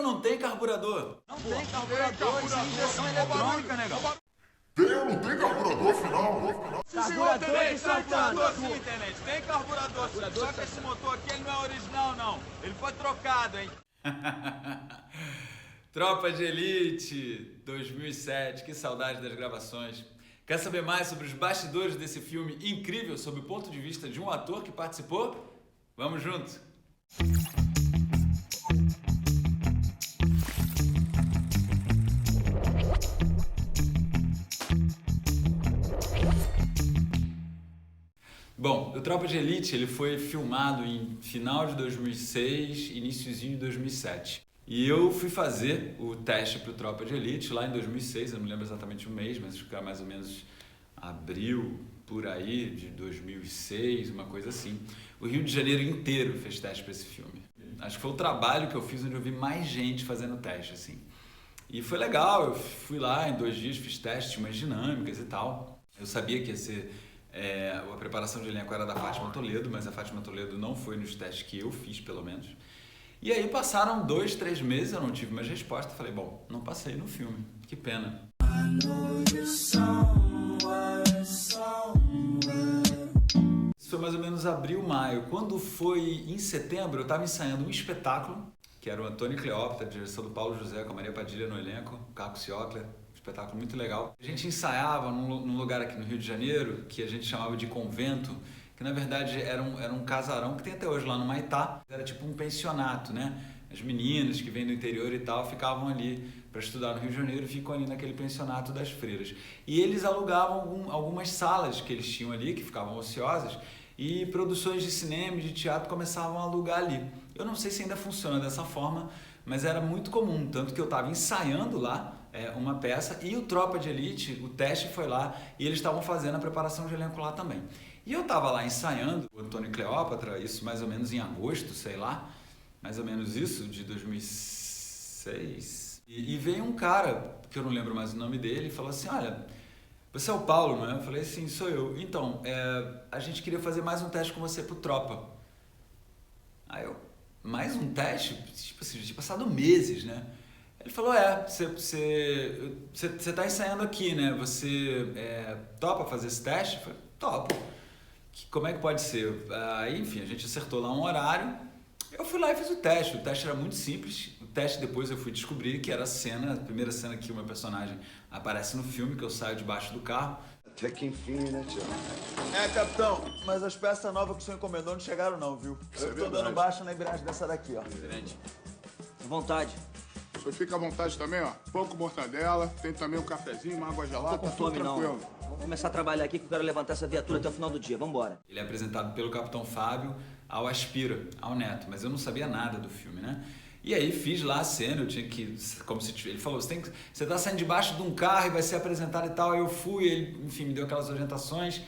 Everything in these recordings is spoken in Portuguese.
ou não tem carburador? Não tem carburador, isso é injeção eletrônica, negão. Tem ou não tem carburador final? Carburador que Santana. Sim, tenente, tem carburador sim. Só que esse motor aqui ele não é original, não. Ele foi trocado, hein? Tropa de Elite 2007, que saudade das gravações. Quer saber mais sobre os bastidores desse filme incrível sob o ponto de vista de um ator que participou? Vamos junto! Bom, o Tropa de Elite ele foi filmado em final de 2006, iniciozinho de 2007. E eu fui fazer o teste para o Tropa de Elite lá em 2006, eu não lembro exatamente o mês, mas acho que era mais ou menos abril, por aí, de 2006, uma coisa assim. O Rio de Janeiro inteiro fez teste para esse filme. Acho que foi o trabalho que eu fiz onde eu vi mais gente fazendo teste, assim. E foi legal, eu fui lá em 2 dias, fiz testes, umas dinâmicas e tal. Eu sabia que ia ser... a preparação de elenco era da Fátima Toledo, mas a Fátima Toledo não foi nos testes que eu fiz, pelo menos. E aí passaram 2, 3 meses, eu não tive mais resposta. Falei, bom, não passei no filme, que pena. Isso foi mais ou menos abril, maio. Quando foi em setembro, eu estava ensaiando um espetáculo, que era o Antônio e Cleópatra, direção do Paulo José, com a Maria Padilha no elenco, o Caco Ciocler. Espetáculo muito legal. A gente ensaiava num lugar aqui no Rio de Janeiro, que a gente chamava de convento, que na verdade era um casarão que tem até hoje lá no Maitá. Era tipo um pensionato, né? As meninas que vêm do interior e tal ficavam ali para estudar no Rio de Janeiro e ficam ali naquele pensionato das freiras. E eles alugavam algumas salas que eles tinham ali, que ficavam ociosas, e produções de cinema e de teatro começavam a alugar ali. Eu não sei se ainda funciona dessa forma, mas era muito comum, tanto que eu estava ensaiando lá uma peça e o Tropa de Elite, o teste foi lá e eles estavam fazendo a preparação de elenco lá também. E eu estava lá ensaiando o Antônio e Cleópatra, isso mais ou menos em agosto, sei lá, mais ou menos isso, de 2006. E veio um cara, que eu não lembro mais o nome dele, e falou assim, olha, você é o Paulo, não é? Eu falei, sim, sou eu. Então, a gente queria fazer mais um teste com você pro Tropa. Aí eu, mais um teste? Tipo assim, já tinha passado meses, né? Ele falou, você tá ensaiando aqui, né? Você topa fazer esse teste? Eu falei, topo. Como é que pode ser? Aí, enfim, a gente acertou lá um horário. Eu fui lá e fiz o teste. O teste era muito simples. O teste depois eu fui descobrir que era a primeira cena que o meu personagem aparece no filme, que eu saio debaixo do carro. Até que enfim, né, tio? Capitão, mas as peças novas que o senhor encomendou não chegaram não, viu? Eu tô dando baixa na embreagem dessa daqui, ó. Tenente. À vontade. O senhor fica à vontade também, ó. Pão com mortadela, tem também um cafezinho, uma água gelada, Não tô com tá tudo fome, não. tranquilo. Vamos começar a trabalhar aqui que eu quero levantar essa viatura até o final do dia. Vambora. Ele é apresentado pelo Capitão Fábio ao Aspira, ao Neto, mas eu não sabia nada do filme, né? E aí fiz lá a cena, eu tinha que, como se ele falou, você tá saindo debaixo de um carro e vai ser apresentado e tal. Aí eu fui, ele, enfim, me deu aquelas orientações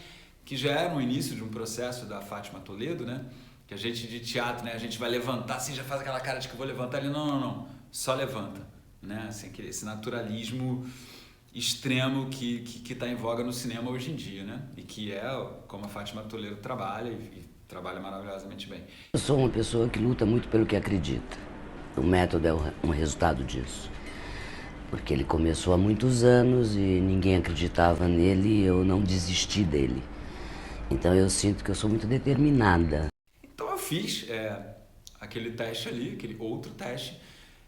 que já eram o início de um processo da Fátima Toledo, né? Que a gente de teatro, né? A gente vai levantar, assim, já faz aquela cara de que eu vou levantar. Ele, não, só levanta, né? Assim, esse naturalismo extremo que tá em voga no cinema hoje em dia, né? E que é como a Fátima Toledo trabalha e trabalha maravilhosamente bem. Eu sou uma pessoa que luta muito pelo que acredita. O método é um resultado disso. Porque ele começou há muitos anos e ninguém acreditava nele e eu não desisti dele. Então eu sinto que eu sou muito determinada. Então eu fiz aquele teste ali, aquele outro teste,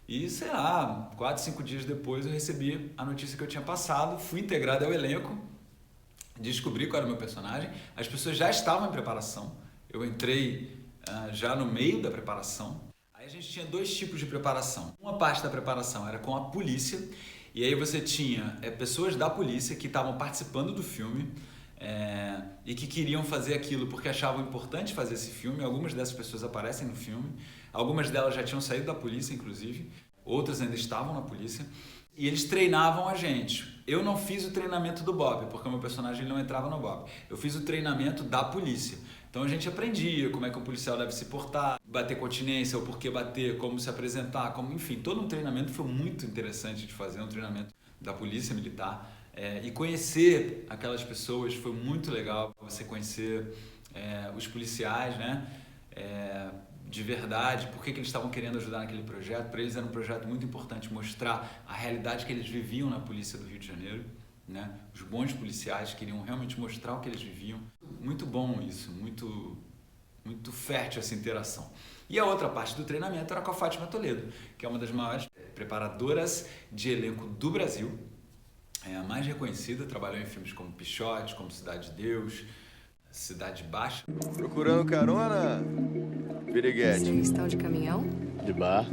e sei lá, 4, 5 dias depois eu recebi a notícia que eu tinha passado, fui integrado ao elenco, descobri qual era o meu personagem, as pessoas já estavam em preparação, eu entrei já no meio da preparação. Aí a gente tinha 2 tipos de preparação. Uma parte da preparação era com a polícia, e aí você tinha pessoas da polícia que estavam participando do filme, e que queriam fazer aquilo porque achavam importante fazer esse filme. Algumas dessas pessoas aparecem no filme, algumas delas já tinham saído da polícia, inclusive, outras ainda estavam na polícia, e eles treinavam a gente. Eu não fiz o treinamento do Bob, porque o meu personagem não entrava no Bob. Eu fiz o treinamento da polícia. Então a gente aprendia como é que um policial deve se portar, bater continência, o porquê bater, como se apresentar, enfim, todo um treinamento foi muito interessante de fazer, um treinamento da polícia militar. E conhecer aquelas pessoas foi muito legal, você conhecer os policiais, né? de verdade, por que eles estavam querendo ajudar naquele projeto. Para eles era um projeto muito importante mostrar a realidade que eles viviam na polícia do Rio de Janeiro, né? Os bons policiais queriam realmente mostrar o que eles viviam. Muito bom isso, muito fértil essa interação. E a outra parte do treinamento era com a Fátima Toledo, que é uma das maiores preparadoras de elenco do Brasil, é a mais reconhecida, trabalhou em filmes como Pichote, como Cidade de Deus, Cidade Baixa. Procurando carona, Piriguete? Vocês estão de caminhão? De bar.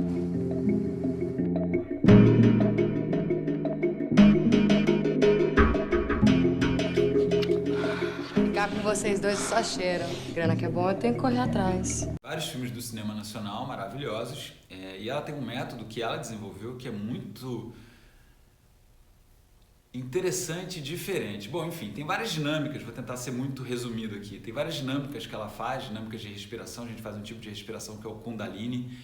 Ficar com vocês dois só cheira. Grana que é bom, eu tenho que correr atrás. Vários filmes do cinema nacional maravilhosos, e ela tem um método que ela desenvolveu que é muito interessante e diferente. Bom, enfim, tem várias dinâmicas, vou tentar ser muito resumido aqui. Tem várias dinâmicas que ela faz, dinâmicas de respiração, a gente faz um tipo de respiração que é o Kundalini,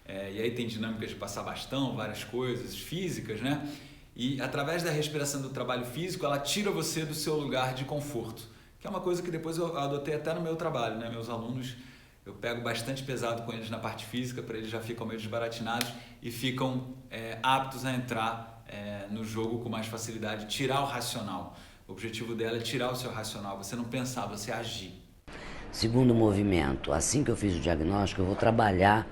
e aí tem dinâmicas de passar bastão, várias coisas físicas, né? E através da respiração do trabalho físico, ela tira você do seu lugar de conforto, que é uma coisa que depois eu adotei até no meu trabalho, né? Meus alunos, eu pego bastante pesado com eles na parte física, para eles já ficam meio desbaratinados e ficam aptos a entrar no jogo com mais facilidade, tirar o racional. O objetivo dela é tirar o seu racional, você não pensar, você agir. Segundo movimento, assim que eu fiz o diagnóstico, eu vou trabalhar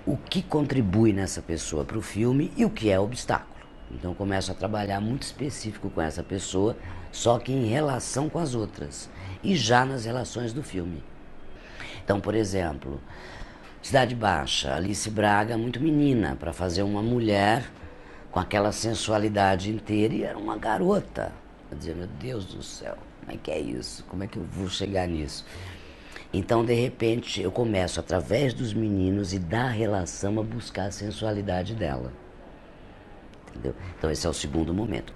o que contribui nessa pessoa para o filme e o que é obstáculo. Então eu começo a trabalhar muito específico com essa pessoa, só que em relação com as outras e já nas relações do filme. Então, por exemplo, Cidade Baixa, Alice Braga, muito menina, para fazer uma mulher com aquela sensualidade inteira, e era uma garota. Eu dizia, meu Deus do céu, como é que é isso? Como é que eu vou chegar nisso? Então, de repente, eu começo, através dos meninos e da relação, a buscar a sensualidade dela. Entendeu? Então, esse é o segundo momento.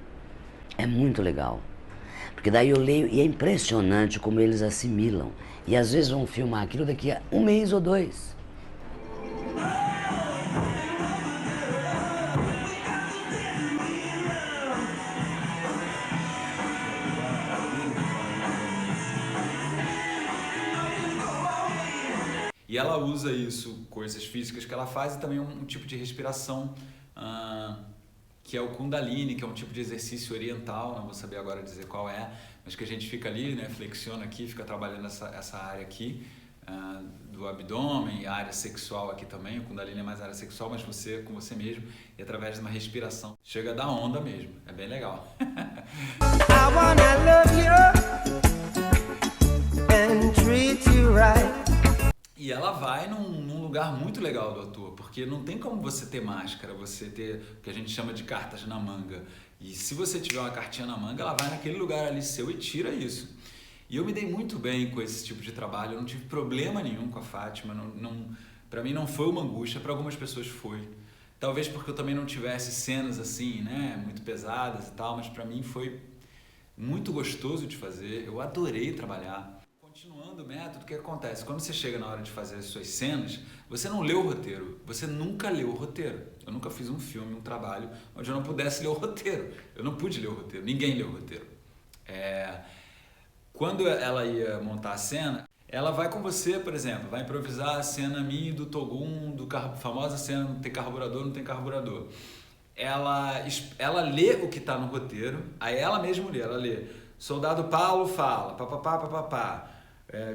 É muito legal. Porque daí eu leio e é impressionante como eles assimilam. E às vezes vão filmar aquilo daqui a 1 mês ou 2. E ela usa isso, coisas físicas que ela faz, e também um tipo de respiração que é o Kundalini, que é um tipo de exercício oriental, não vou saber agora dizer qual é, mas que a gente fica ali, né, flexiona aqui, fica trabalhando essa área aqui do abdômen, a área sexual aqui também. O Kundalini é mais área sexual, mas você com você mesmo, e através de uma respiração chega a dar onda mesmo, é bem legal. I wanna love you and treat you right. E ela vai num lugar muito legal do ator, porque não tem como você ter máscara, você ter o que a gente chama de cartas na manga. E se você tiver uma cartinha na manga, ela vai naquele lugar ali seu e tira isso. E eu me dei muito bem com esse tipo de trabalho, eu não tive problema nenhum com a Fátima, para mim não foi uma angústia, para algumas pessoas foi. Talvez porque eu também não tivesse cenas assim, né, muito pesadas e tal, mas para mim foi muito gostoso de fazer, eu adorei trabalhar. Continuando o método, o que acontece? Quando você chega na hora de fazer as suas cenas, você não lê o roteiro, você nunca leu o roteiro. Eu nunca fiz um filme, um trabalho onde eu não pudesse ler o roteiro. Eu não pude ler o roteiro, ninguém leu o roteiro. Quando ela ia montar a cena, ela vai com você, por exemplo, vai improvisar a cena minha e do Togum, famosa cena não tem carburador, não tem carburador. Ela lê o que está no roteiro, aí ela mesma lê, ela lê. Soldado Paulo fala, papapá, papapá.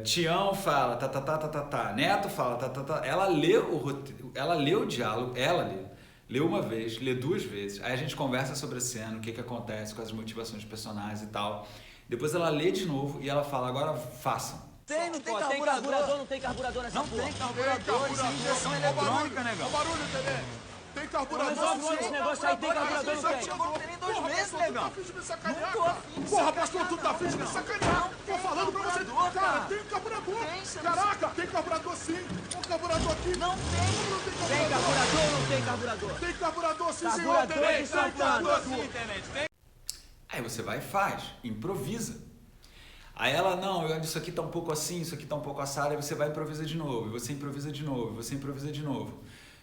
Tião fala, tá. Neto fala, tá. Ela lê o roteiro, ela lê o diálogo, lê uma vez, lê 2 vezes, aí a gente conversa sobre a cena, o que acontece com as motivações dos personagens e tal. Depois ela lê de novo e ela fala, agora façam. Não tem carburador, não tem carburador nessa porra. Não tem carburador, isso é injeção eletrônica, negão. Olha o barulho, Tedê. Tem carburador, Esse negócio aí tem carburador, não tem. Não tem nem 2 meses, negão. Tá fingindo de sacanear, cara. Porra, pastor, tu tá fingindo de sacanear. Tô falando pra você. Cara, tem carburador. Caraca, tem carburador sim. Tem carburador aqui. Não tem. Tem carburador ou não tem carburador? Tem carburador sim, senhor. Carburador de São Paulo. Sim, tenente, tem. Aí você vai e faz, improvisa. Aí ela, não, isso aqui tá um pouco assim, isso aqui tá um pouco assado, aí você vai e improvisa de novo, e você improvisa de novo, e você improvisa de novo.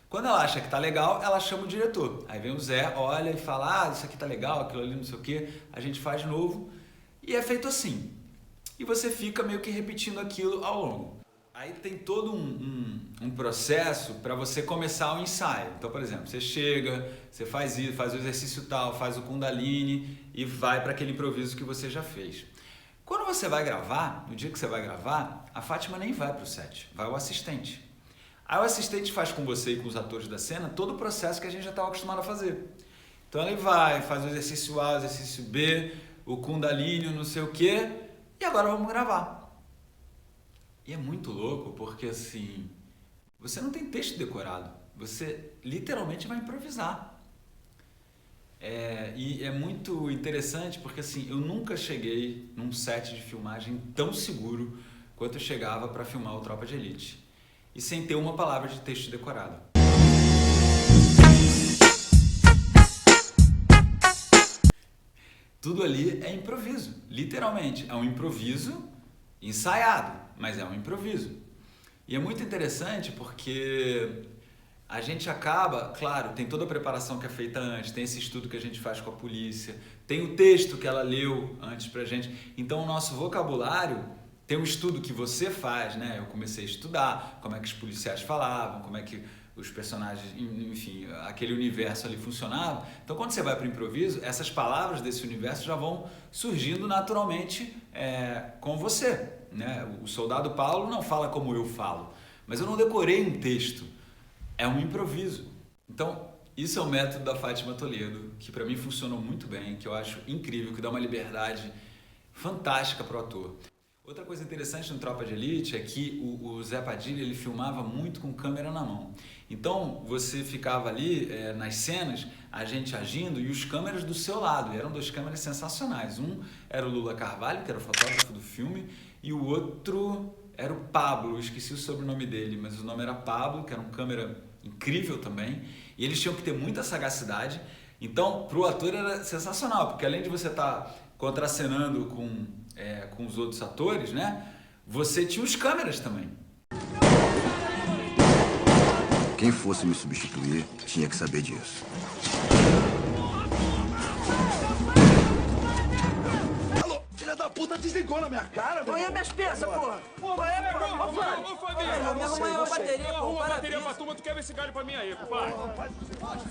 Quando ela acha que tá legal, ela chama o diretor. Aí vem o Zé, olha e fala, isso aqui tá legal, aquilo ali não sei o quê, a gente faz de novo, e é feito assim. E você fica meio que repetindo aquilo ao longo. Aí tem todo um um processo para você começar o ensaio. Então, por exemplo, você chega, você faz isso, faz o exercício tal, faz o Kundalini e vai para aquele improviso que você já fez. Quando você vai gravar, no dia que você vai gravar, a Fátima nem vai para o set, vai o assistente. Aí o assistente faz com você e com os atores da cena todo o processo que a gente já estava acostumado a fazer. Então ele vai, faz o exercício A, o exercício B, o Kundalini, não sei o quê, e agora vamos gravar. E é muito louco porque assim, você não tem texto decorado, você literalmente vai improvisar. E é muito interessante porque assim, eu nunca cheguei num set de filmagem tão seguro quanto eu chegava para filmar o Tropa de Elite. E sem ter uma palavra de texto decorado. Tudo ali é improviso, literalmente. É um improviso ensaiado, mas é um improviso. E é muito interessante porque a gente acaba, claro, tem toda a preparação que é feita antes, tem esse estudo que a gente faz com a polícia, tem o texto que ela leu antes pra gente. Então o nosso vocabulário tem um estudo que você faz, né? Eu comecei a estudar como é que os policiais falavam, como é que os personagens, enfim, aquele universo ali funcionava. Então quando você vai para o improviso, essas palavras desse universo já vão surgindo naturalmente com você, né? O soldado Paulo não fala como eu falo, mas eu não decorei um texto. É um improviso. Então, isso é o método da Fátima Toledo, que para mim funcionou muito bem, que eu acho incrível, que dá uma liberdade fantástica para o ator. Outra coisa interessante no Tropa de Elite é que o Zé Padilha, ele filmava muito com câmera na mão. Então, você ficava ali nas cenas, a gente agindo e os câmeras do seu lado. E eram 2 câmeras sensacionais. Um era o Lula Carvalho, que era o fotógrafo do filme, e o outro era o Pablo, eu esqueci o sobrenome dele, mas o nome era Pablo, que era um câmera incrível também, e eles tinham que ter muita sagacidade. Então, para o ator era sensacional, porque além de você estar contracenando com os outros atores, né, você tinha os câmeras também. Quem fosse me substituir tinha que saber disso. Filha da puta desligou na minha cara, velho. Põe minhas peças, porra. Qual é, porra? Ô, Fabinho. Me arruma aí uma bateria, pô. Arruma uma bateria pra turma, tu quer ver esse galho pra mim aí, compadre?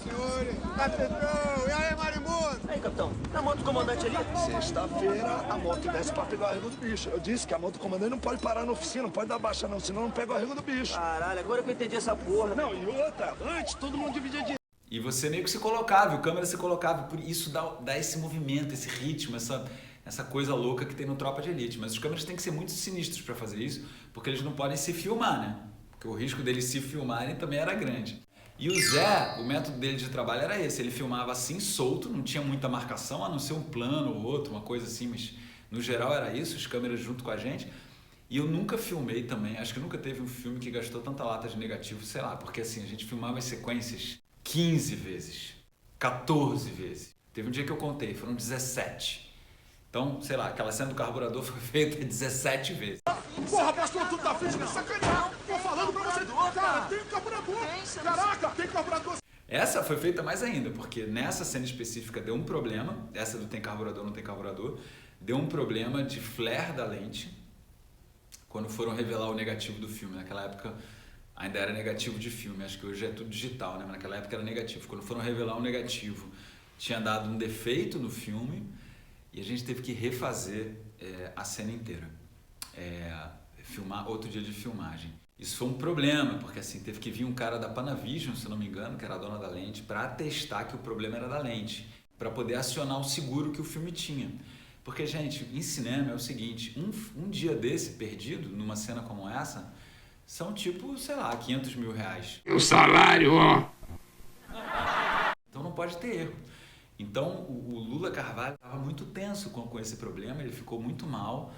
Senhores, capitão. E aí, Marimundo? Aí, capitão. Na moto do comandante ali. Sexta-feira, a moto desce pra pegar o arrego do bicho. Eu disse que a moto do comandante não pode parar na oficina, não pode dar baixa não, senão não pega o arrego do bicho. Caralho, agora que eu entendi essa porra. Não, e outra, antes todo mundo dividia dinheiro. E você meio que se colocava, o câmera se colocava, por isso dá esse movimento, esse ritmo, essa coisa louca que tem no Tropa de Elite. Mas os câmeras têm que ser muito sinistros para fazer isso, porque eles não podem se filmar, né? Porque o risco deles se filmarem também era grande. E o Zé, o método dele de trabalho era esse, ele filmava assim, solto, não tinha muita marcação, a não ser um plano ou outro, uma coisa assim, mas no geral era isso, as câmeras junto com a gente. E eu nunca filmei também, acho que nunca teve um filme que gastou tanta lata de negativo, sei lá, porque assim, a gente filmava as sequências 15 vezes, 14 vezes. Teve um dia que eu contei, foram 17. Então, sei lá, aquela cena do carburador foi feita 17 vezes. Porra, pastor, tudo da frente, sacanear. Tô falando pra você, cara, tem carburador. Caraca, tem carburador. Essa foi feita mais ainda, porque nessa cena específica deu um problema, essa do tem carburador, não tem carburador, deu um problema de flare da lente, quando foram revelar o negativo do filme. Naquela época ainda era negativo de filme, acho que hoje é tudo digital, né? Mas naquela época era negativo. Quando foram revelar o negativo, tinha dado um defeito no filme e a gente teve que refazer a cena inteira, filmar outro dia de filmagem. Isso foi um problema, porque assim, teve que vir um cara da Panavision, se não me engano, que era a dona da lente, para atestar que o problema era da lente, para poder acionar o seguro que o filme tinha. Porque, gente, em cinema é o seguinte, um dia desse perdido, numa cena como essa, são tipo, sei lá, 500 mil reais. O salário, ó. Então não pode ter erro. Então o Lula Carvalho estava muito tenso com esse problema, ele ficou muito mal,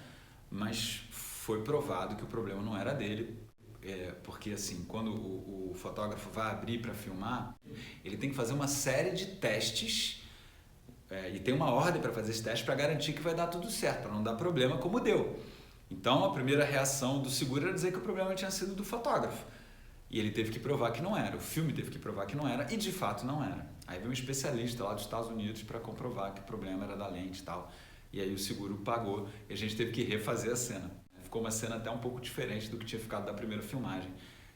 mas foi provado que o problema não era dele. Porque assim, quando o fotógrafo vai abrir para filmar, ele tem que fazer uma série de testes e tem uma ordem para fazer esse teste para garantir que vai dar tudo certo, para não dar problema como deu. Então a primeira reação do seguro era dizer que o problema tinha sido do fotógrafo. E ele teve que provar que não era, o filme teve que provar que não era, e de fato não era. Aí veio um especialista lá dos Estados Unidos para comprovar que o problema era da lente e tal. E aí o seguro pagou e a gente teve que refazer a cena. Ficou uma cena até um pouco diferente do que tinha ficado da primeira filmagem.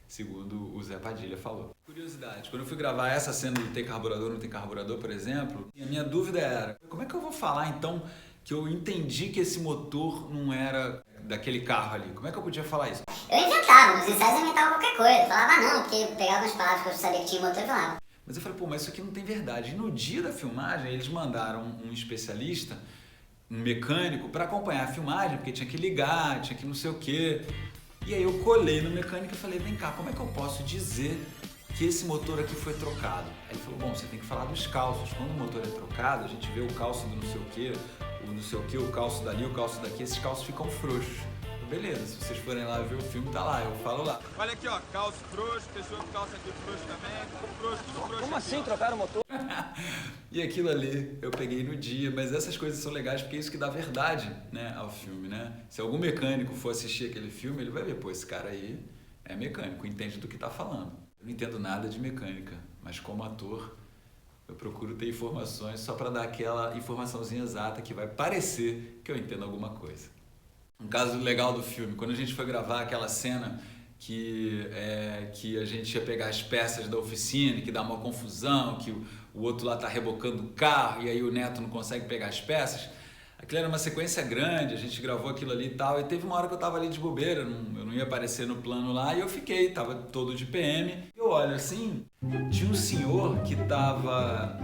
segundo o Zé Padilha falou. Curiosidade, quando eu fui gravar essa cena do tem carburador, não tem carburador, por exemplo, a minha dúvida era, como é que eu vou falar então que eu entendi que esse motor não era daquele carro ali? Como é que eu podia falar isso? Eu inventava, nos ensaios eu inventava qualquer coisa. Eu falava não, porque eu pegava umas palavras que eu sabia que tinha motor e falava. Mas eu falei, pô, mas isso aqui não tem verdade. E no dia da filmagem, eles mandaram um especialista, um mecânico, para acompanhar a filmagem, porque tinha que ligar, tinha que não sei o quê. E aí eu colei no mecânico e falei, vem cá, como é que eu posso dizer que esse motor aqui foi trocado? Aí ele falou, bom, você tem que falar dos calços. Quando o motor é trocado, a gente vê o calço do não sei o quê, o calço dali, o calço daqui, esses calços ficam frouxos. Beleza, se vocês forem lá ver o filme, tá lá, eu falo lá. Olha aqui, ó, calço frouxo, pessoa com calça aqui frouxo também, tudo frouxo. Como aqui, assim ó. trocaram o motor? E aquilo ali eu peguei no dia, mas essas coisas são legais porque é isso que dá verdade, né, ao filme, né? Se algum mecânico for assistir aquele filme, ele vai ver, pô, esse cara aí é mecânico, entende do que tá falando. Eu não entendo nada de mecânica, mas como ator eu procuro ter informações só para dar aquela informaçãozinha exata que vai parecer que eu entendo alguma coisa. Um caso legal do filme, quando a gente foi gravar aquela cena que a gente ia pegar as peças da oficina, que dá uma confusão, que o outro lá tá rebocando o carro e aí o Neto não consegue pegar as peças, aquilo era uma sequência grande, a gente gravou aquilo ali e tal, e teve uma hora que eu tava ali de bobeira, eu não ia aparecer no plano lá, e eu fiquei, tava todo de PM, e eu olho assim, tinha um senhor que tava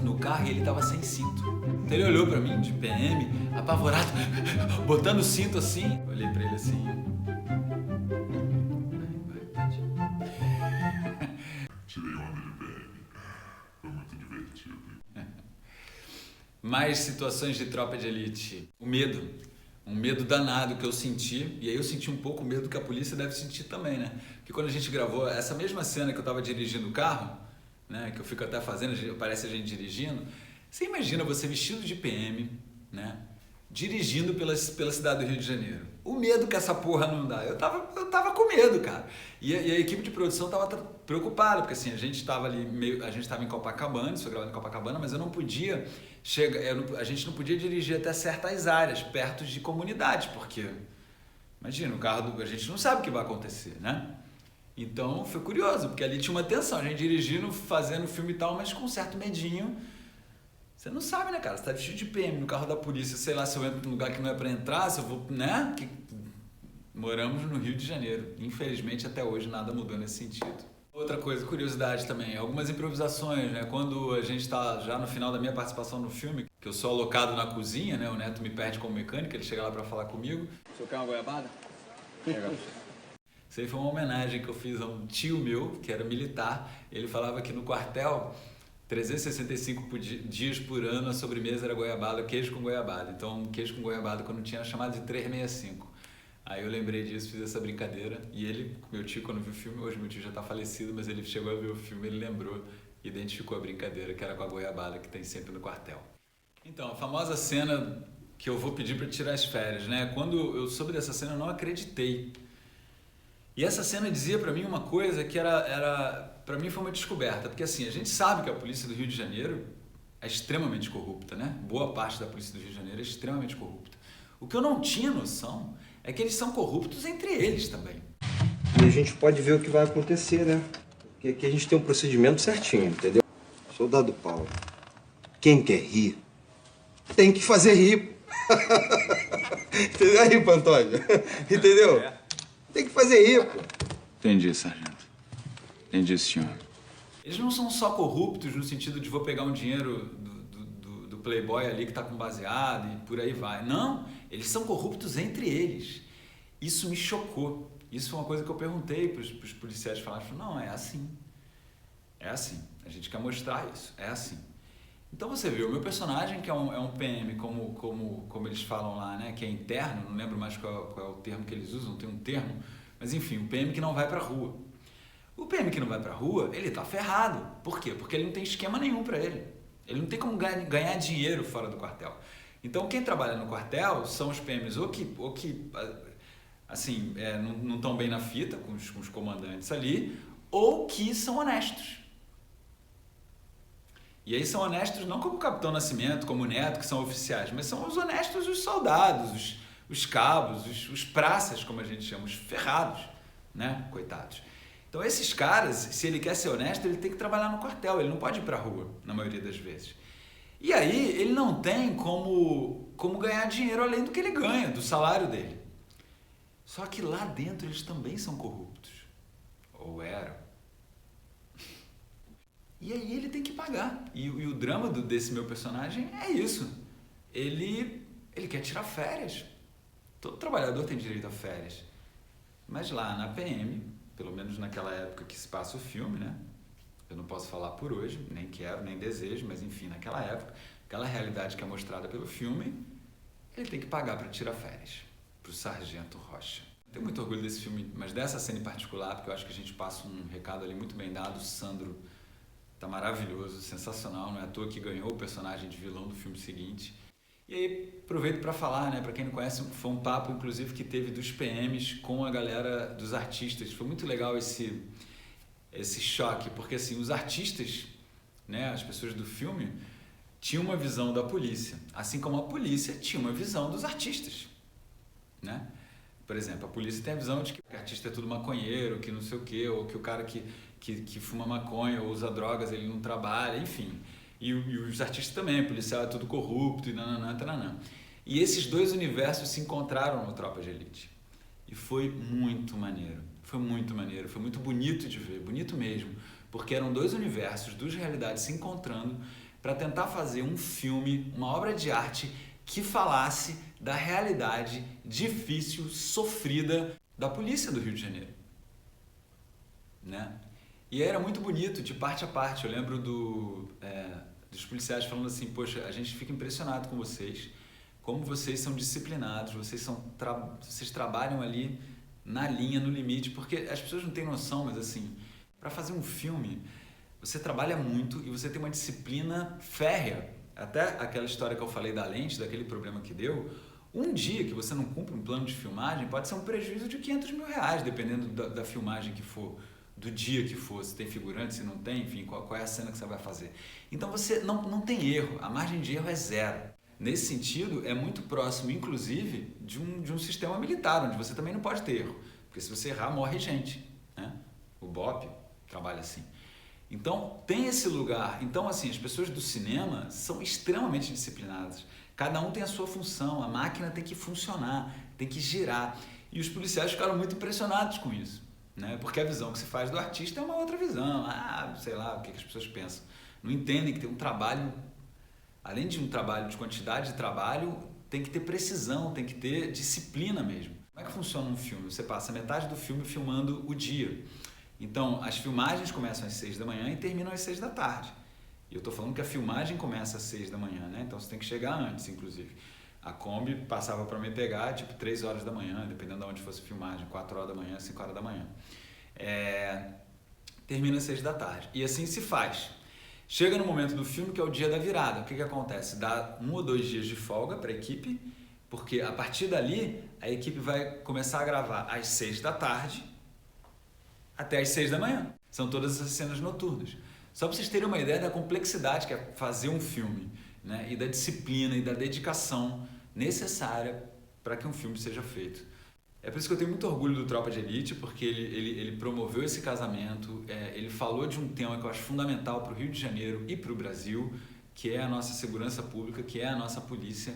no carro e ele tava sem cinto. Então ele olhou pra mim de PM, apavorado, botando o cinto assim. Eu olhei pra ele assim. Tirei onda de PM. Foi muito divertido. Mais situações de Tropa de Elite. O medo. Um medo danado que eu senti. E aí eu senti um pouco o medo que a polícia deve sentir também, né? Porque quando a gente gravou essa mesma cena que eu tava dirigindo o carro, né? Que eu fico até fazendo, parece a gente dirigindo. Você imagina você vestido de PM, né? Dirigindo pela cidade do Rio de Janeiro. O medo que essa porra não dá. Eu tava com medo, cara. E a equipe de produção tava preocupada, porque assim, a gente tava ali, a gente tava em Copacabana, isso foi gravado em Copacabana, mas eu não podia a gente não podia dirigir até certas áreas, perto de comunidades, porque, imagina, o carro a gente não sabe o que vai acontecer, né? Então foi curioso, porque ali tinha uma tensão, a gente dirigindo, fazendo filme e tal, mas com um certo medinho. Você não sabe, né, cara? Você tá vestido de PM no carro da polícia, sei lá, se eu entro num lugar que não é pra entrar, se eu vou, né? Moramos no Rio de Janeiro. Infelizmente, até hoje, nada mudou nesse sentido. Outra coisa, curiosidade também, algumas improvisações, né? Quando a gente tá já no final da minha participação no filme, que eu sou alocado na cozinha, né? O Neto me perde como mecânico, ele chega lá pra falar comigo. Seu carro é uma goiabada? Isso aí foi uma homenagem que eu fiz a um tio meu, que era militar. Ele falava que no quartel, 365 dias por ano, a sobremesa era goiabada, queijo com goiabada. Então, queijo com goiabada, quando tinha, chamado de 365. Aí eu lembrei disso, fiz essa brincadeira. E ele, meu tio, quando viu o filme, hoje meu tio já tá falecido, mas ele chegou a ver o filme, ele lembrou, identificou a brincadeira, que era com a goiabada, que tem sempre no quartel. Então, a famosa cena que eu vou pedir para tirar as férias, né? Quando eu soube dessa cena, eu não acreditei. E essa cena dizia para mim uma coisa que para mim foi uma descoberta, porque assim, a gente sabe que a polícia do Rio de Janeiro é extremamente corrupta, né? Boa parte da polícia do Rio de Janeiro é extremamente corrupta. O que eu não tinha noção é que eles são corruptos entre eles também. E a gente pode ver o que vai acontecer, né? Porque aqui a gente tem um procedimento certinho, entendeu? Soldado Paulo, quem quer rir, tem que fazer rir. Entendeu aí, Pantônio? Entendeu? Tem que fazer rir, pô. Entendi, sargento. Entendi, senhor. Eles não são só corruptos no sentido de vou pegar um dinheiro do playboy ali que tá com baseado e por aí vai. Não, eles são corruptos entre eles. Isso me chocou. Isso foi uma coisa que eu perguntei pros policiais, falaram, não, é assim. É assim. A gente quer mostrar isso. É assim. Então você vê, o meu personagem, que é um PM, como eles falam lá, né, que é interno, não lembro mais qual é o termo que eles usam, tem um termo, mas enfim, um PM que não vai pra rua. O PM que não vai pra rua, ele tá ferrado. Por quê? Porque ele não tem esquema nenhum pra ele. Ele não tem como ganhar dinheiro fora do quartel. Então quem trabalha no quartel são os PMs ou que assim, não estão bem na fita com os comandantes ali, ou que são honestos. E aí são honestos não como o Capitão Nascimento, como o Neto, que são oficiais, mas são os honestos, os soldados, os cabos, os praças, como a gente chama, os ferrados, né? Coitados. Então esses caras, se ele quer ser honesto, ele tem que trabalhar no quartel, ele não pode ir pra rua, na maioria das vezes. E aí ele não tem como ganhar dinheiro além do que ele ganha, do salário dele. Só que lá dentro eles também são corruptos. Ou eram. E aí ele tem que pagar. E o drama desse meu personagem é isso. Ele quer tirar férias. Todo trabalhador tem direito a férias. Mas lá na PM, pelo menos naquela época que se passa o filme, né? Eu não posso falar por hoje, nem quero, nem desejo, mas enfim, naquela época, aquela realidade que é mostrada pelo filme, ele tem que pagar para tirar férias, pro Sargento Rocha. Tenho muito orgulho desse filme, mas dessa cena em particular, porque eu acho que a gente passa um recado ali muito bem dado. O Sandro tá maravilhoso, sensacional, não é à toa que ganhou o personagem de vilão do filme seguinte. E aí, aproveito para falar, né, para quem não conhece, foi um papo, inclusive, que teve dos PMs com a galera dos artistas. Foi muito legal esse choque, porque assim, os artistas, né, as pessoas do filme, tinham uma visão da polícia, assim como a polícia tinha uma visão dos artistas, né? Por exemplo, a polícia tem a visão de que o artista é tudo maconheiro, que não sei o quê, ou que o cara que fuma maconha ou usa drogas, ele não trabalha, enfim. E os artistas também, o policial é tudo corrupto e nananã, tananã. E esses dois universos se encontraram no Tropa de Elite. E foi muito maneiro. Foi muito maneiro, foi muito bonito de ver, bonito mesmo, porque eram dois universos, duas realidades se encontrando para tentar fazer um filme, uma obra de arte que falasse da realidade difícil, sofrida da polícia do Rio de Janeiro, né? E era muito bonito, de parte a parte. Eu lembro dos policiais falando assim, poxa, a gente fica impressionado com vocês, como vocês são disciplinados, vocês trabalham ali na linha, no limite, porque as pessoas não têm noção, mas assim, para fazer um filme, você trabalha muito e você tem uma disciplina férrea. Até aquela história que eu falei da lente, daquele problema que deu, um dia que você não cumpre um plano de filmagem pode ser um prejuízo de R$500 mil, dependendo da filmagem que for, do dia que for, se tem figurante, se não tem, enfim, qual é a cena que você vai fazer. Então você não tem erro, a margem de erro é zero. Nesse sentido, é muito próximo, inclusive, de um sistema militar, onde você também não pode ter erro, porque se você errar, morre gente, né? O BOPE trabalha assim. Então, tem esse lugar. Então, assim, as pessoas do cinema são extremamente disciplinadas. Cada um tem a sua função, a máquina tem que funcionar, tem que girar. E os policiais ficaram muito impressionados com isso, né? Porque a visão que se faz do artista é uma outra visão. Sei lá, o que as pessoas pensam. Não entendem que tem um trabalho, além de um trabalho de quantidade de trabalho, tem que ter precisão, tem que ter disciplina mesmo. Como é que funciona um filme? Você passa metade do filme filmando o dia. Então, as filmagens começam às 6 da manhã e terminam às 6 da tarde. E eu estou falando que a filmagem começa às 6 da manhã, né? Então você tem que chegar antes, inclusive. A Kombi passava para me pegar, tipo, 3 horas da manhã, dependendo de onde fosse a filmagem, 4 horas da manhã, 5 horas da manhã. Termina às 6 da tarde. E assim se faz. Chega no momento do filme, que é o dia da virada. O que acontece? Dá 1 ou 2 dias de folga para a equipe, porque a partir dali, a equipe vai começar a gravar às 6 da tarde, até às 6 da manhã. São todas as cenas noturnas. Só para vocês terem uma ideia da complexidade que é fazer um filme, né? E da disciplina e da dedicação necessária para que um filme seja feito. É por isso que eu tenho muito orgulho do Tropa de Elite, porque ele promoveu esse casamento, ele falou de um tema que eu acho fundamental para o Rio de Janeiro e para o Brasil, que é a nossa segurança pública, que é a nossa polícia.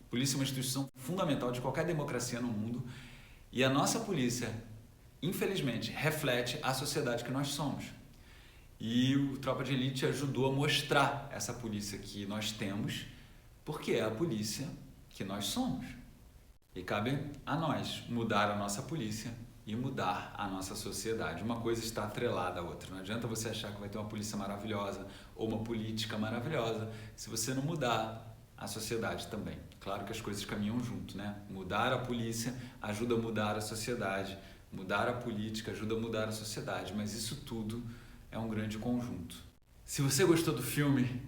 A polícia é uma instituição fundamental de qualquer democracia no mundo. E a nossa polícia, infelizmente, reflete a sociedade que nós somos. E o Tropa de Elite ajudou a mostrar essa polícia que nós temos, porque é a polícia que nós somos. E cabe a nós mudar a nossa polícia e mudar a nossa sociedade. Uma coisa está atrelada à outra. Não adianta você achar que vai ter uma polícia maravilhosa ou uma política maravilhosa se você não mudar a sociedade também. Claro que as coisas caminham junto, né? Mudar a polícia ajuda a mudar a sociedade. Mudar a política ajuda a mudar a sociedade, mas isso tudo é um grande conjunto. Se você gostou do filme,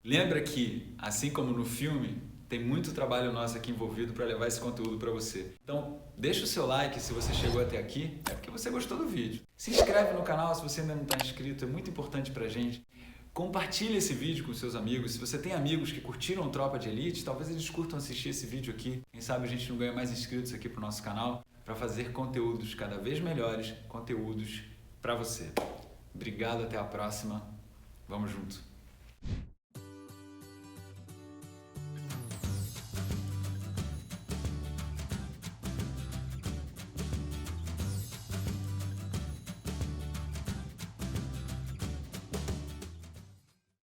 lembra que, assim como no filme, tem muito trabalho nosso aqui envolvido para levar esse conteúdo para você. Então, deixa o seu like se você chegou até aqui, é porque você gostou do vídeo. Se inscreve no canal se você ainda não está inscrito, é muito importante para a gente. Compartilhe esse vídeo com seus amigos. Se você tem amigos que curtiram Tropa de Elite, talvez eles curtam assistir esse vídeo aqui. Quem sabe a gente não ganha mais inscritos aqui para o nosso canal, para fazer conteúdos cada vez melhores, conteúdos pra você. Obrigado, até a próxima. Vamos junto.